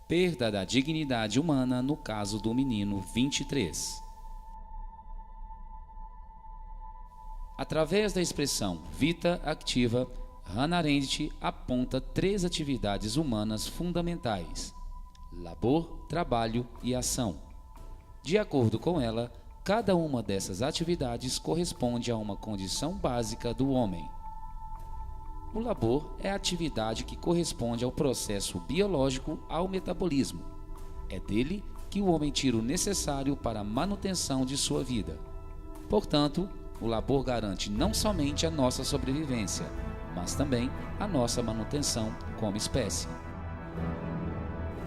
Perda da dignidade humana no caso do menino 23. Através da expressão vita activa, Hannah Arendt aponta 3 atividades humanas fundamentais: labor, trabalho e ação. De acordo com ela, cada uma dessas atividades corresponde a uma condição básica do homem. O labor é a atividade que corresponde ao processo biológico ao metabolismo. É dele que o homem tira o necessário para a manutenção de sua vida. Portanto, o labor garante não somente a nossa sobrevivência, mas também a nossa manutenção como espécie.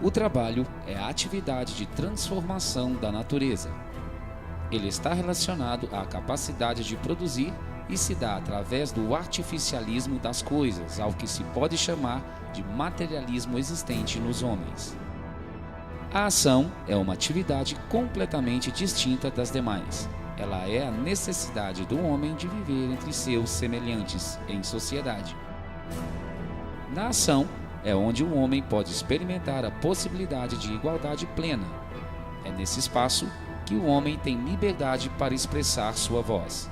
O trabalho é a atividade de transformação da natureza. Ele está relacionado à capacidade de produzir e se dá através do artificialismo das coisas, ao que se pode chamar de materialismo existente nos homens. A ação é uma atividade completamente distinta das demais. Ela é a necessidade do homem de viver entre seus semelhantes em sociedade. Na ação é onde o homem pode experimentar a possibilidade de igualdade plena. É nesse espaço que o homem tem liberdade para expressar sua voz.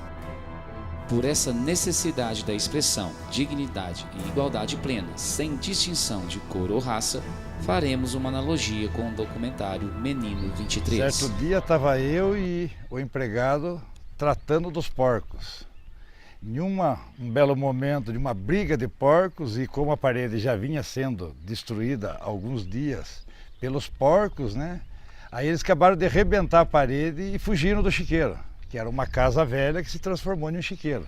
Por essa necessidade da expressão, dignidade e igualdade plena, sem distinção de cor ou raça, faremos uma analogia com o documentário Menino 23. Certo dia estava eu e o empregado tratando dos porcos. Em um belo momento de uma briga de porcos, e como a parede já vinha sendo destruída há alguns dias pelos porcos, né? Aí eles acabaram de arrebentar a parede e fugiram do chiqueiro, que era uma casa velha que se transformou em um chiqueiro.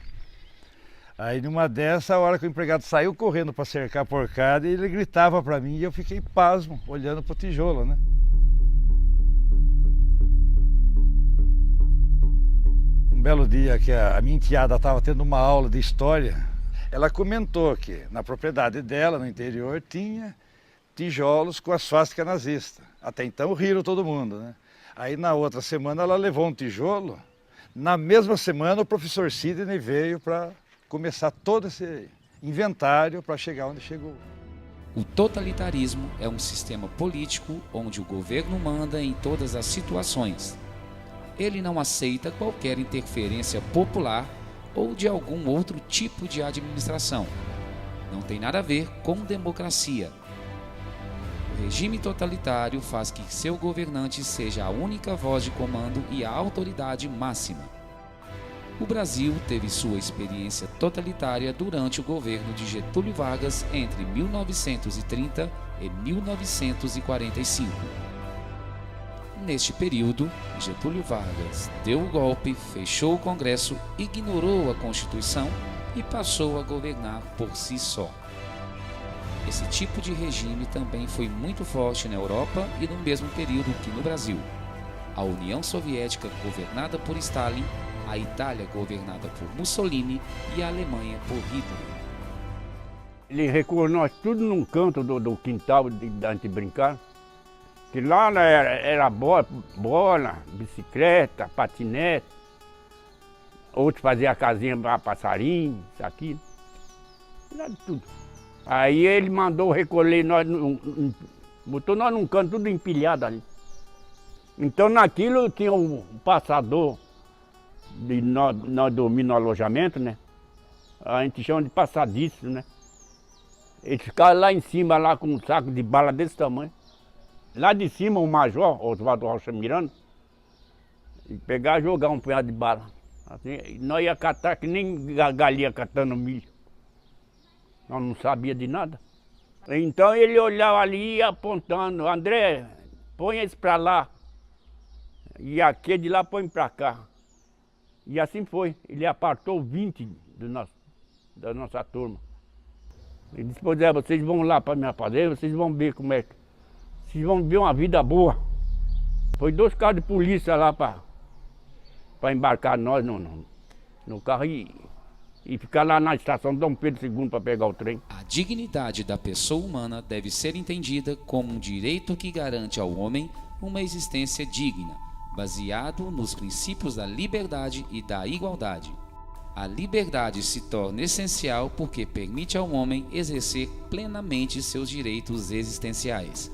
Aí numa dessa, a hora que o empregado saiu correndo para cercar a porcada, ele gritava para mim e eu fiquei pasmo, olhando para o tijolo, né? Um belo dia que a minha enteada estava tendo uma aula de história, ela comentou que na propriedade dela, no interior, tinha tijolos com a swastika nazista. Até então riram todo mundo, né? Aí na outra semana ela levou um tijolo. Na mesma semana o professor Sidney veio para começar todo esse inventário para chegar onde chegou. O totalitarismo é um sistema político onde o governo manda em todas as situações. Ele não aceita qualquer interferência popular ou de algum outro tipo de administração. Não tem nada a ver com democracia. O regime totalitário faz que seu governante seja a única voz de comando e a autoridade máxima. O Brasil teve sua experiência totalitária durante o governo de Getúlio Vargas entre 1930 e 1945. Neste período, Getúlio Vargas deu o golpe, fechou o Congresso, ignorou a Constituição e passou a governar por si só. Esse tipo de regime também foi muito forte na Europa e no mesmo período que no Brasil. A União Soviética governada por Stalin, a Itália governada por Mussolini e a Alemanha por Hitler. Ele recolheu nós tudo num canto do quintal da gente brincar. Que lá era bola, bicicleta, patinete. Outros faziam a casinha para passarinho, isso aqui. Era de tudo. Aí ele mandou recolher nós, botou nós num canto tudo empilhado ali. Então naquilo tinha um passador, de nós dormimos no alojamento, né? A gente chama de passadiço, né? Eles ficavam lá em cima, lá com um saco de bala desse tamanho. Lá de cima o major, Oswaldo Rocha Miranda, pegar e jogar um punhado de bala. Assim, nós ia catar que nem galinha catando milho. Nós não sabia de nada. Então ele olhava ali apontando, André, põe esse pra lá. E aquele de lá põe pra cá. E assim foi. Ele apartou 20 da nossa turma. Ele disse, pois é, vocês vão lá para minha fazenda, vocês vão ver como é que... Vocês vão ver uma vida boa. Foi 2 carros de polícia lá para embarcar nós no carro e ficar lá na estação Dom Pedro II para pegar o trem. A dignidade da pessoa humana deve ser entendida como um direito que garante ao homem uma existência digna, baseado nos princípios da liberdade e da igualdade. A liberdade se torna essencial porque permite ao homem exercer plenamente seus direitos existenciais.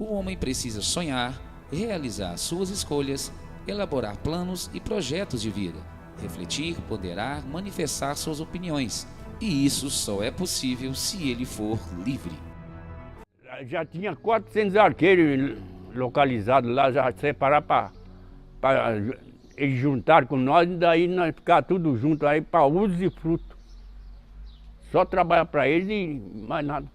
O homem precisa sonhar, realizar suas escolhas, elaborar planos e projetos de vida, refletir, ponderar, manifestar suas opiniões. E isso só é possível se ele for livre. Já tinha 400 arqueiros localizados lá, já separaram para eles juntaram com nós, e daí nós ficamos tudo junto aí para uso e fruto. Só trabalhar para eles e mais nada.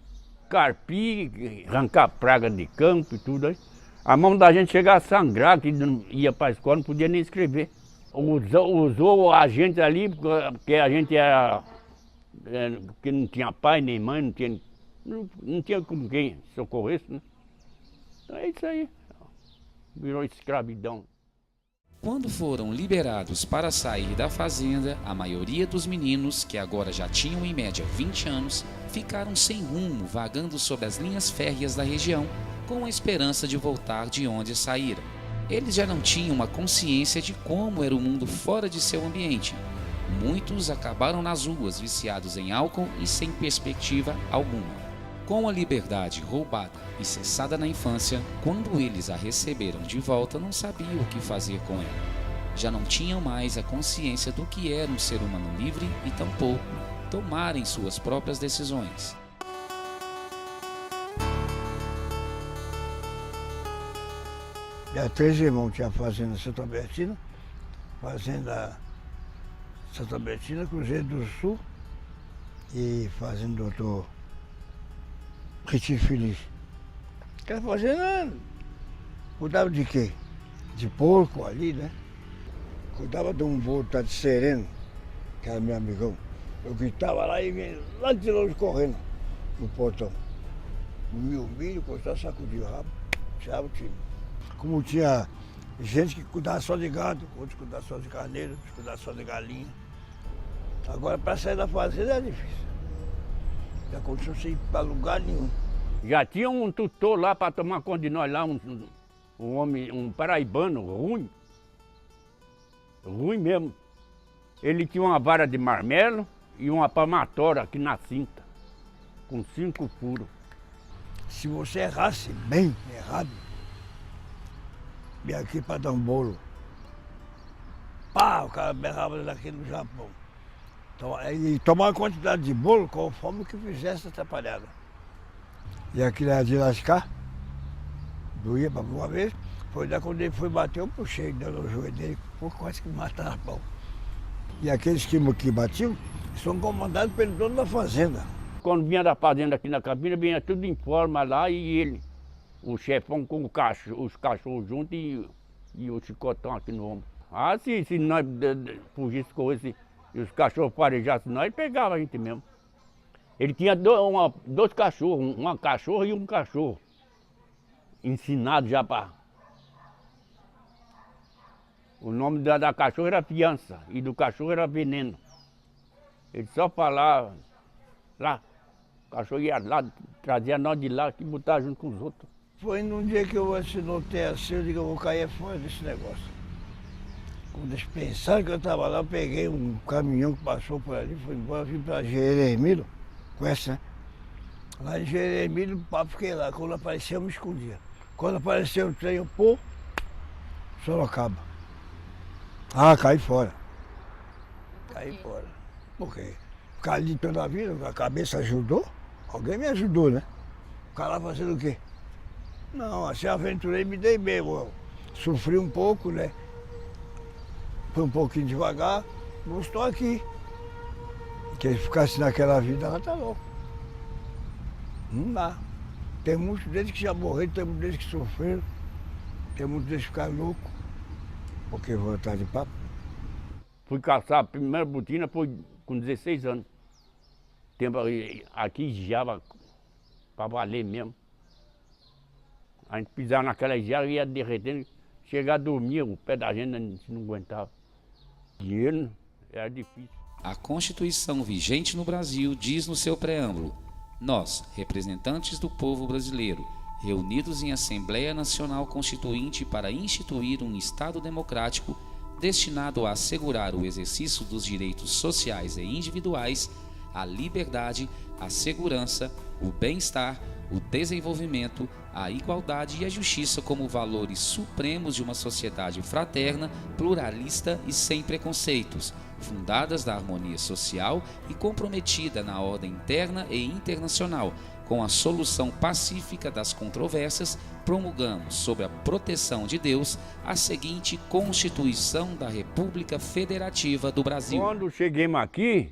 Carpir, arrancar praga de campo e tudo aí. A mão da gente chegava a sangrar, que não ia para a escola, não podia nem escrever. Usou a gente ali, porque a gente era. Porque não tinha pai nem mãe, não tinha com quem socorresse, né? Então é isso aí. Virou escravidão. Quando foram liberados para sair da fazenda, a maioria dos meninos, que agora já tinham em média 20 anos, ficaram sem rumo, vagando sobre as linhas férreas da região, com a esperança de voltar de onde saíram. Eles já não tinham uma consciência de como era o mundo fora de seu ambiente. Muitos acabaram nas ruas, viciados em álcool e sem perspectiva alguma. Com a liberdade roubada e cessada na infância, quando eles a receberam de volta, não sabiam o que fazer com ela. Já não tinham mais a consciência do que era um ser humano livre e tampouco tomarem suas próprias decisões. Tinha 3 irmãos, tinha a fazenda Santa Albertina, fazenda Santa Albertina, Cruzeiro do Sul e fazenda Doutor Retiro Feliz. Aquela fazenda cuidava de quê? De porco ali, né? Cuidava de um bolo tá de sereno, que era meu amigão. Eu gritava lá e vinha lá de longe correndo no portão. Comia o milho, cortava, sacudia o rabo, tirava o time. Como tinha gente que cuidava só de gado, outros cuidavam só de carneiro, outros cuidavam só de galinha. Agora para sair da fazenda é difícil. Já aconteceu sem ir para lugar nenhum. Já tinha um tutor lá para tomar conta de nós lá, um homem, um paraibano ruim. Ruim mesmo. Ele tinha uma vara de marmelo e uma palmatória aqui na cinta, com 5 furos. Se você errasse bem errado, vinha aqui para dar um bolo. Pá, o cara berrava daqui no Japão. Então, e tomar uma quantidade de bolo conforme o que fizesse atrapalhada. E aquilo era de lascar, doía para uma vez, foi daí quando ele foi bater, eu puxei, deu no joelho dele, quase que mataram a pau. E aqueles que batiam são comandados pelo dono da fazenda. Quando vinha da fazenda aqui na cabine, vinha tudo em forma lá e ele, o chefão com os cachorros juntos e o chicotão aqui no ombro. Ah, se nós fugisse com esse e os cachorros farejassem nós, ele pegava a gente mesmo. Ele tinha 2 cachorros, uma cachorra e um cachorro, ensinado já para... O nome da cachorra era Fiança e do cachorro era Veneno. Ele só falava lá, o cachorro ia lá, trazia nós de lá e botava junto com os outros. Foi num dia que eu notei assim, eu digo, eu vou cair fora desse negócio. Quando eles pensaram que eu estava lá, eu peguei um caminhão que passou por ali, foi embora, vim para Jeremílio, conhece, né? Lá em Jeremílio, fiquei lá, quando apareceu eu me escondia. Quando apareceu o trem, eu pô, Sorocaba. Ah, caí fora. Caí fora. Por quê? Ficar ali toda a vida, a cabeça ajudou, alguém me ajudou, né? Ficar lá fazendo o quê? Não, assim aventurei, me dei bem, eu sofri um pouco, né? Fui um pouquinho devagar, não estou aqui. Que ele ficasse naquela vida, ela tá louco. Não dá. Tem muitos deles que já morreram, tem muitos deles que sofreram, tem muitos deles que ficaram loucos, porque voltar de papo. Fui caçar, a primeira botina foi com 16 anos. Tempo aqui giava para valer mesmo. A gente pisava naquela giara e ia derretendo, chegar a dormir, o pé da gente não aguentava. Dinheiro era difícil. A Constituição vigente no Brasil diz no seu preâmbulo: nós, representantes do povo brasileiro, reunidos em Assembleia Nacional Constituinte para instituir um Estado democrático destinado a assegurar o exercício dos direitos sociais e individuais, a liberdade, a segurança, o bem-estar, o desenvolvimento, a igualdade e a justiça como valores supremos de uma sociedade fraterna, pluralista e sem preconceitos, fundadas na harmonia social e comprometida na ordem interna e internacional. Com a solução pacífica das controvérsias, promulgamos, sob a proteção de Deus, a seguinte Constituição da República Federativa do Brasil. Quando chegamos aqui,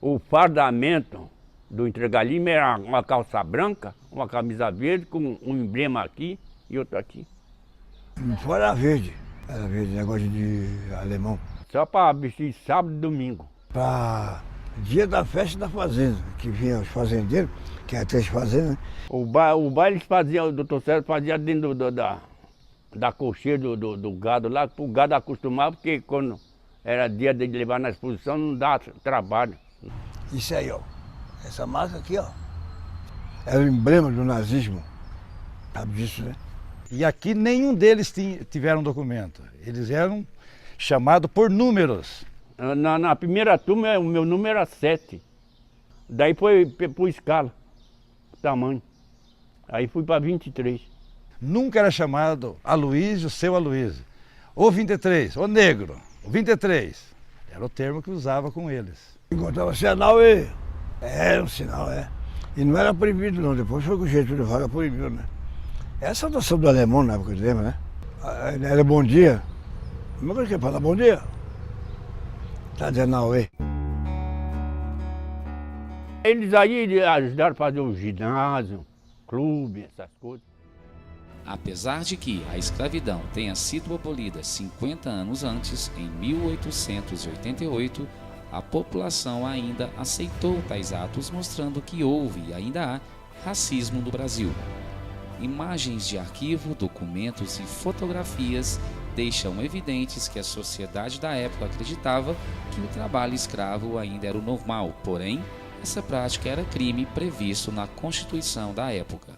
o fardamento do entregalime era uma calça branca, uma camisa verde com um emblema aqui e outro aqui. Não foi, era verde, negócio de alemão. Só para vestir sábado e domingo. Para dia da festa da fazenda, que vinha os fazendeiros, que era 3 fazendas, né? O baile fazia, o doutor Sérgio fazia dentro da cocheira do gado lá, o gado acostumava, porque quando era dia de levar na exposição não dá trabalho. Isso aí, ó. Essa marca aqui, ó, era o emblema do nazismo. Sabe disso, né? E aqui nenhum deles tiveram documento. Eles eram chamados por números. Na primeira turma, o meu número era 7. Daí foi por escala, tamanho. Aí fui para 23. Nunca era chamado Aloísio, seu Aloísio. Ou 23, ou negro, o 23. Era o termo que usava com eles. Encontrava sinal e... Era um sinal, é. E não era proibido não, depois foi com o Getúlio Vargas proibiu, né? Essa é a noção do alemão na época, lembra, né? Era bom dia. Como é que é falar bom dia? Tá dizendo Aue. Eles aí ajudaram a fazer o ginásio, clube, essas coisas. Apesar de que a escravidão tenha sido abolida 50 anos antes, em 1888, a população ainda aceitou tais atos, mostrando que houve e ainda há racismo no Brasil. Imagens de arquivo, documentos e fotografias deixam evidentes que a sociedade da época acreditava que o trabalho escravo ainda era o normal, porém, essa prática era crime previsto na Constituição da época.